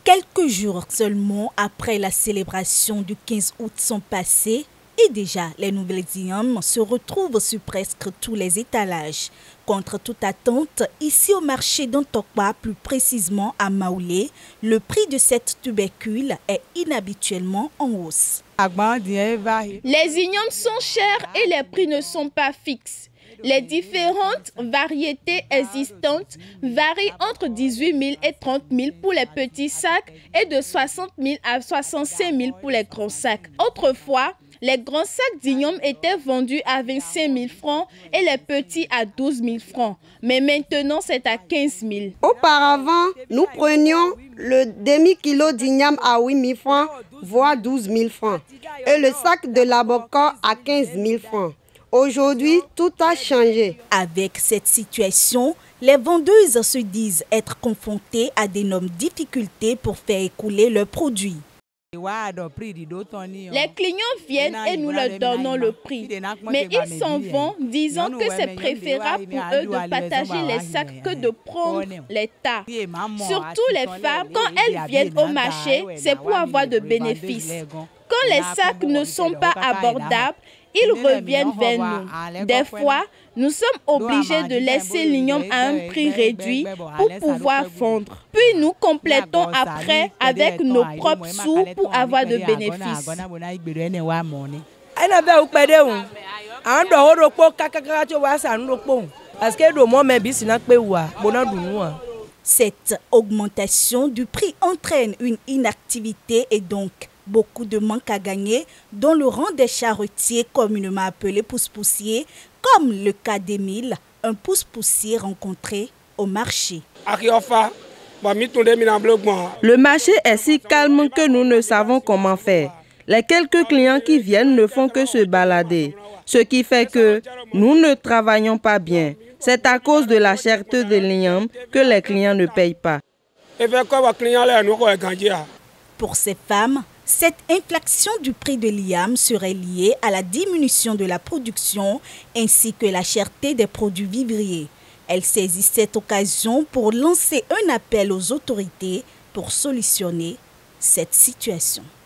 Quelques jours seulement après la célébration du 15 août sont passés et déjà les nouvelles ignames se retrouvent sur presque tous les étalages. Contre toute attente, ici au marché d'Antokpa, plus précisément à Maoulé, le prix de cette tubercule est inhabituellement en hausse. Les ignames sont chers et les prix ne sont pas fixes. Les différentes variétés existantes varient entre 18 000 et 30 000 pour les petits sacs et de 60 000 à 65 000 pour les grands sacs. Autrefois, les grands sacs d'igname étaient vendus à 25 000 francs et les petits à 12 000 francs. Mais maintenant, c'est à 15 000. Auparavant, nous prenions le demi-kilo d'igname à 8 000 francs, voire 12 000 francs, et le sac de l'abocor à 15 000 francs. Aujourd'hui, tout a changé. Avec cette situation, les vendeuses se disent être confrontées à d'énormes difficultés pour faire écouler leurs produits. Les clients viennent et nous leur donnons le prix. Mais ils s'en vont disant que c'est préférable pour eux de partager les sacs que de prendre les tas. Surtout les femmes, quand elles viennent au marché, c'est pour avoir de bénéfices. Quand les sacs ne sont pas abordables, ils reviennent vers nous. Des fois, nous sommes obligés de laisser l'igname à un prix réduit pour pouvoir vendre. Puis nous complétons après avec nos propres sous pour avoir de bénéfices. Cette augmentation du prix entraîne une inactivité et donc beaucoup de manque à gagner dans le rang des charretiers communément appelés pousse-poussiers, comme le cas d'Émile, un pousse-poussier rencontré au marché. Le marché est si calme que nous ne savons comment faire. Les quelques clients qui viennent ne font que se balader, ce qui fait que nous ne travaillons pas bien. C'est à cause de la cherté de l'igname que les clients ne payent pas. Pour ces femmes, cette inflation du prix de l'igname serait liée à la diminution de la production ainsi que la cherté des produits vivriers. Elles saisissent cette occasion pour lancer un appel aux autorités pour solutionner cette situation.